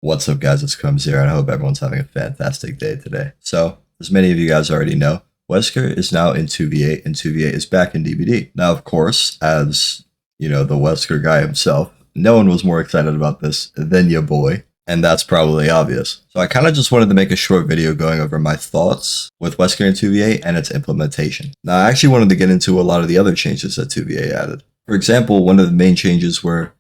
What's up, guys? It's Crohmbs here, and I hope everyone's having a fantastic day today. So, as many of you guys already know, Wesker is now in 2v8, and 2v8 is back in DBD. Now, of course, as you know, the Wesker guy himself, no one was more excited about this than your boy, and that's probably obvious. So, I kind of just wanted to make a short video going over my thoughts with Wesker in 2v8 and its implementation. Now, I actually wanted to get into a lot of the other changes that 2v8 added. For example, one of the main changes were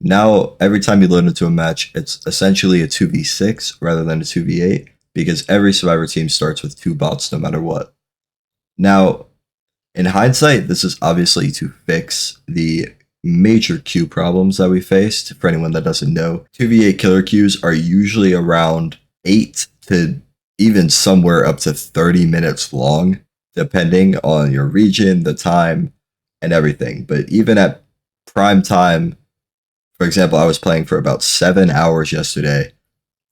now, every time you load into a match, it's essentially a 2v6 rather than a 2v8 because every Survivor team starts with two bots no matter what. Now, in hindsight, this is obviously to fix the major queue problems that we faced. For anyone that doesn't know, 2v8 killer queues are usually around 8 to even somewhere up to 30 minutes long, depending on your region, the time, and everything. But even at prime time, for example, I was playing for about 7 hours yesterday.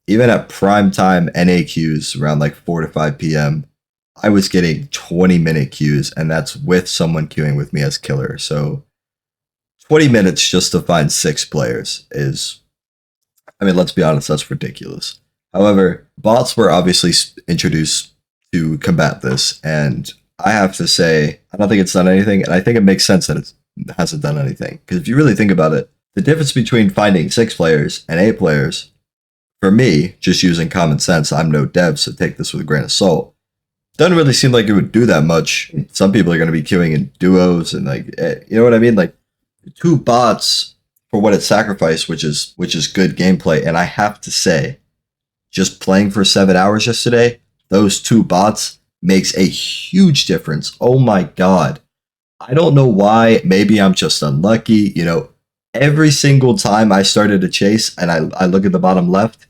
Even at prime time NA queues around like 4 to 5 p.m., I was getting 20-minute queues, and that's with someone queuing with me as killer. So 20 minutes just to find 6 players is, I mean, let's be honest, that's ridiculous. However, bots were obviously introduced to combat this, and I have to say, I don't think it's done anything, and I think it makes sense that it hasn't done anything. Because if you really think about it, the difference between finding 6 players and 8 players, for me, just using common sense, I'm no dev, so take this with a grain of salt, doesn't really seem like it would do that much. Some people are going to be queuing in duos and you know what I mean? Like 2 bots for what it sacrificed, which is good gameplay. And I have to say, just playing for 7 hours yesterday, those 2 bots makes a huge difference. Oh my God. I don't know why. Maybe I'm just unlucky, Every single time I started a chase and I look at the bottom left,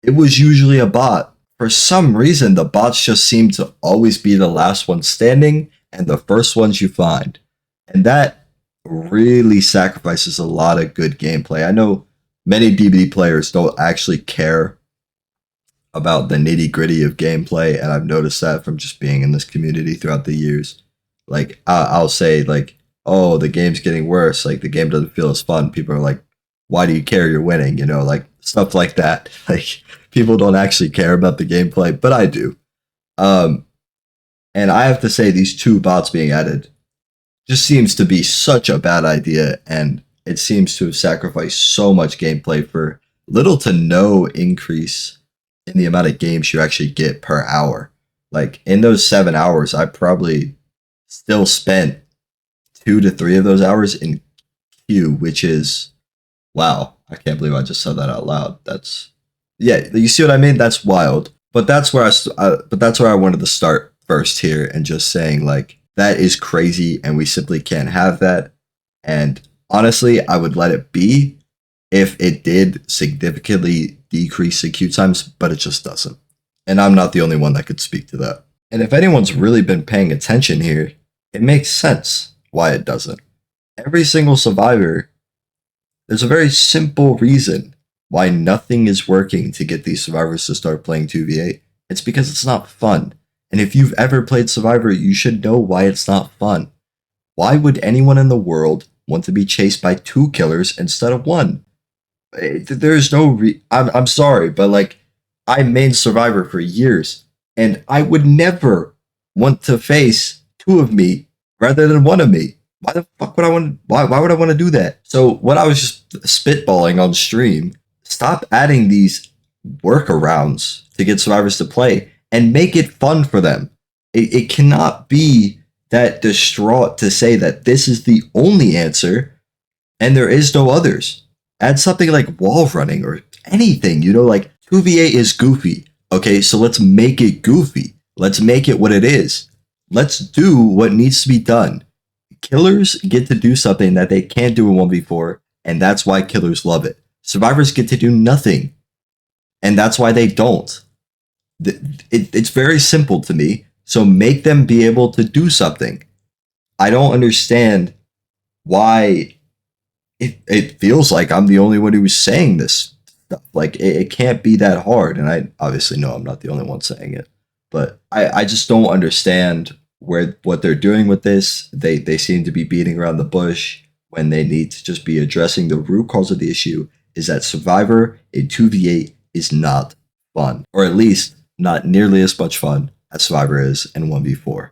it was usually a bot. For some reason, the bots just seem to always be the last one standing and the first ones you find. And that really sacrifices a lot of good gameplay. I know many DBD players don't actually care about the nitty gritty of gameplay, and I've noticed that from just being in this community throughout the years. Like, I'll say, like, oh, the game's getting worse, like the game doesn't feel as fun. People are like, why do you care? You're winning, like stuff like that. Like, people don't actually care about the gameplay, but I do. And I have to say, these 2 bots being added just seems to be such a bad idea, and it seems to have sacrificed so much gameplay for little to no increase in the amount of games you actually get per hour. Like, in those 7 hours, I probably still spent 2 to 3 of those hours in queue, which is, wow, I can't believe I just said that out loud. Yeah, you see what I mean? That's wild. But that's where I wanted to start first here, and just saying, like, that is crazy, and we simply can't have that. And honestly, I would let it be if it did significantly decrease the queue times, but it just doesn't. And I'm not the only one that could speak to that. And if anyone's really been paying attention here, it makes sense why it doesn't. Every single survivor, there's a very simple reason why nothing is working to get these survivors to start playing 2v8. It's because it's not fun. And if you've ever played Survivor, you should know why it's not fun. Why would anyone in the world want to be chased by 2 killers instead of 1? There's no I'm sorry, but like, I main Survivor for years, and I would never want to face 2 of me rather than 1 of me. Why the fuck would I want? Why would I want to do that? So when I was just spitballing on stream, stop adding these workarounds to get survivors to play and make it fun for them. It cannot be that distraught to say that this is the only answer and there is no others. Add something like wall running or anything. Like 2v8 is goofy. Okay, so let's make it goofy. Let's make it what it is. Let's do what needs to be done. Killers get to do something that they can't do in 1v4, and that's why killers love it. Survivors get to do nothing, and that's why they don't. It's very simple to me, so make them be able to do something. I don't understand why it feels like I'm the only one who was saying this stuff. Like, it can't be that hard, and I obviously know I'm not the only one saying it, but I just don't understand what they're doing with this. They seem to be beating around the bush when they need to just be addressing the root cause of the issue, is that Survivor in 2v8 is not fun, or at least not nearly as much fun as Survivor is in 1v4.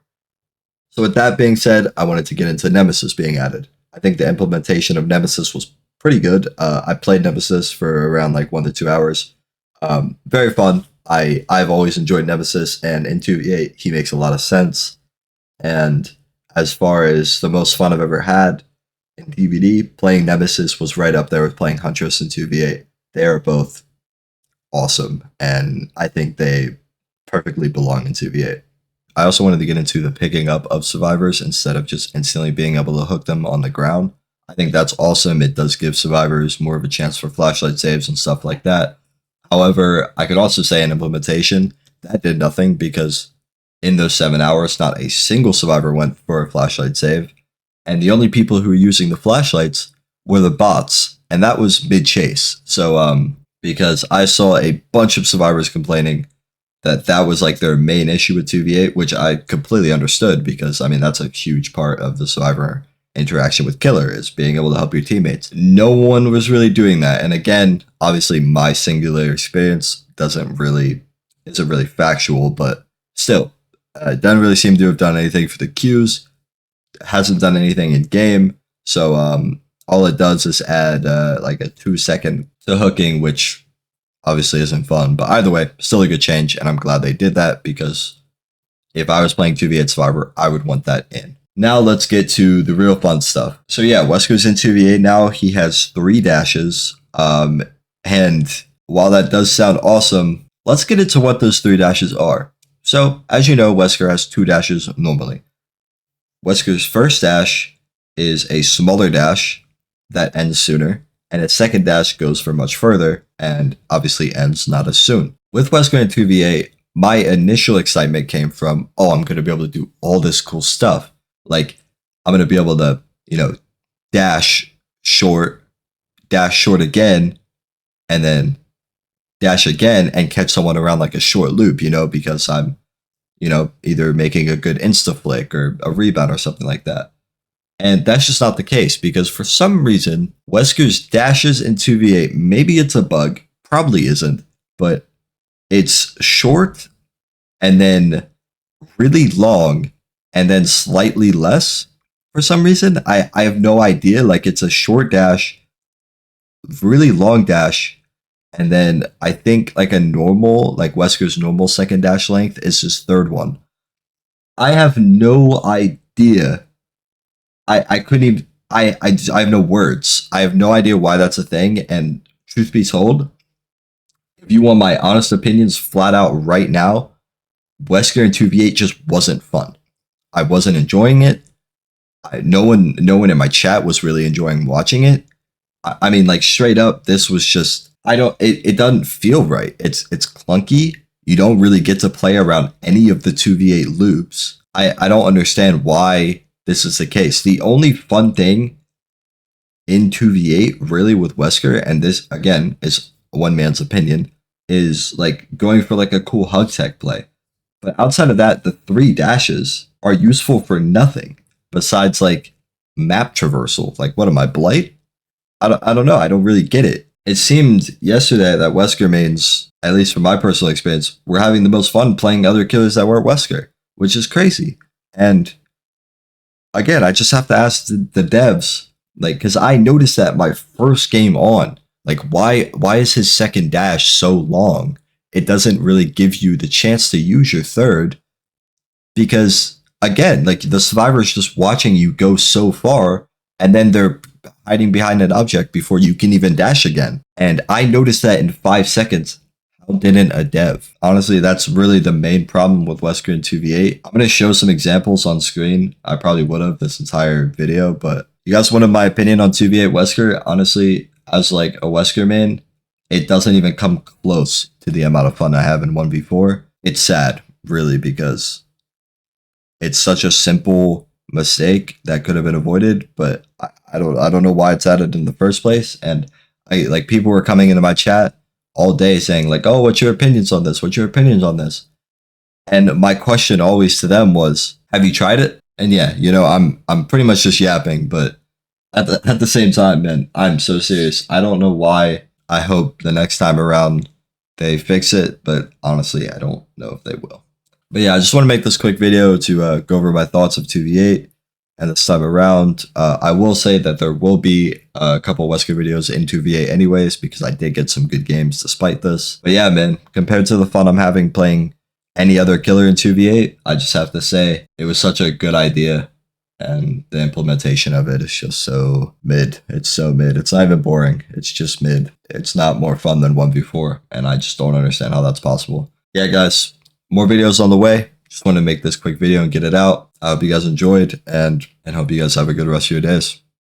So with that being said, I wanted to get into Nemesis being added. I think the implementation of Nemesis was pretty good. I played Nemesis for around like 1 to 2 hours. Very fun. I've always enjoyed Nemesis, and in 2v8 he makes a lot of sense. And as far as the most fun I've ever had in DVD, playing Nemesis was right up there with playing Huntress in 2v8. They are both awesome, and I think they perfectly belong in 2v8. I also wanted to get into the picking up of survivors instead of just instantly being able to hook them on the ground. I think that's awesome. It does give survivors more of a chance for flashlight saves and stuff like that. However, I could also say in implementation, that did nothing because in those 7 hours, not a single survivor went for a flashlight save. And the only people who were using the flashlights were the bots. And that was mid-chase. So, because I saw a bunch of survivors complaining that was like their main issue with 2v8, which I completely understood because, I mean, that's a huge part of the survivor interaction with killer is being able to help your teammates. No one was really doing that. And again, obviously my singular experience isn't really factual, but still, it doesn't really seem to have done anything for the queues. Hasn't done anything in game. So all it does is add like a 2-second to hooking, which obviously isn't fun, but either way, still a good change, and I'm glad they did that because if I was playing 2v8 Survivor, I would want that in. Now let's get to the real fun stuff. So yeah, Wesker's in 2v8 now. He has 3 dashes, and while that does sound awesome, let's get into what those 3 dashes are. So, as you know, Wesker has 2 dashes normally. Wesker's first dash is a smaller dash that ends sooner, and its second dash goes for much further, and obviously ends not as soon. With Wesker in 2v8, my initial excitement came from, oh, I'm going to be able to do all this cool stuff. Like, I'm going to be able to, dash short again, and then dash again and catch someone around like a short loop, because I'm, either making a good insta flick or a rebound or something like that. And that's just not the case because for some reason, Wesker's dashes in 2v8, maybe it's a bug, probably isn't, but it's short and then really long and then slightly less for some reason. I have no idea. Like it's a short dash, really long dash, and then I think like Wesker's normal second dash length is his third one. I have no idea. I couldn't even, I have no words. I have no idea why that's a thing. And truth be told, if you want my honest opinions flat out right now, Wesker in 2v8 just wasn't fun. I wasn't enjoying it. No one in my chat was really enjoying watching it. I mean, like straight up, this was just, it doesn't feel right. It's clunky. You don't really get to play around any of the 2v8 loops. I don't understand why this is the case. The only fun thing in 2v8 really with Wesker, and this again is one man's opinion, is like going for like a cool hug tech play. But outside of that, the 3 dashes are useful for nothing besides like map traversal. Like what am I, Blight? I don't know. I don't really get it. It seemed yesterday that Wesker mains, at least from my personal experience, were having the most fun playing other killers that weren't Wesker, which is crazy. And again, I just have to ask the devs, like, because I noticed that my first game on, like, why is his second dash so long? It doesn't really give you the chance to use your third, because again, like the survivor's just watching you go so far, and then they're hiding behind an object before you can even dash again. And I noticed that in 5 seconds. How didn't a dev? Honestly, that's really the main problem with Wesker in 2v8. I'm going to show some examples on screen. I probably would have this entire video, but you guys wanted my opinion on 2v8 Wesker. Honestly, as like a Wesker main, it doesn't even come close to the amount of fun I have in 1v4. It's sad, really, because it's such a simple mistake that could have been avoided, but I don't know why it's added in the first place. And people were coming into my chat all day saying like, oh, what's your opinions on this? What's your opinions on this? And my question always to them was, have you tried it? And yeah, I'm pretty much just yapping, but at the same time, man, I'm so serious. I don't know why. I hope the next time around they fix it, but honestly, I don't know if they will. But yeah, I just want to make this quick video to go over my thoughts of 2v8. And this time around, I will say that there will be a couple Wesker videos in 2v8 anyways, because I did get some good games despite this. But yeah, man, compared to the fun I'm having playing any other killer in 2v8, I just have to say it was such a good idea. And the implementation of it is just so mid. It's so mid. It's not even boring. It's just mid. It's not more fun than 1v4. And I just don't understand how that's possible. Yeah, guys, more videos on the way. Just want to make this quick video and get it out. I hope you guys enjoyed and hope you guys have a good rest of your days.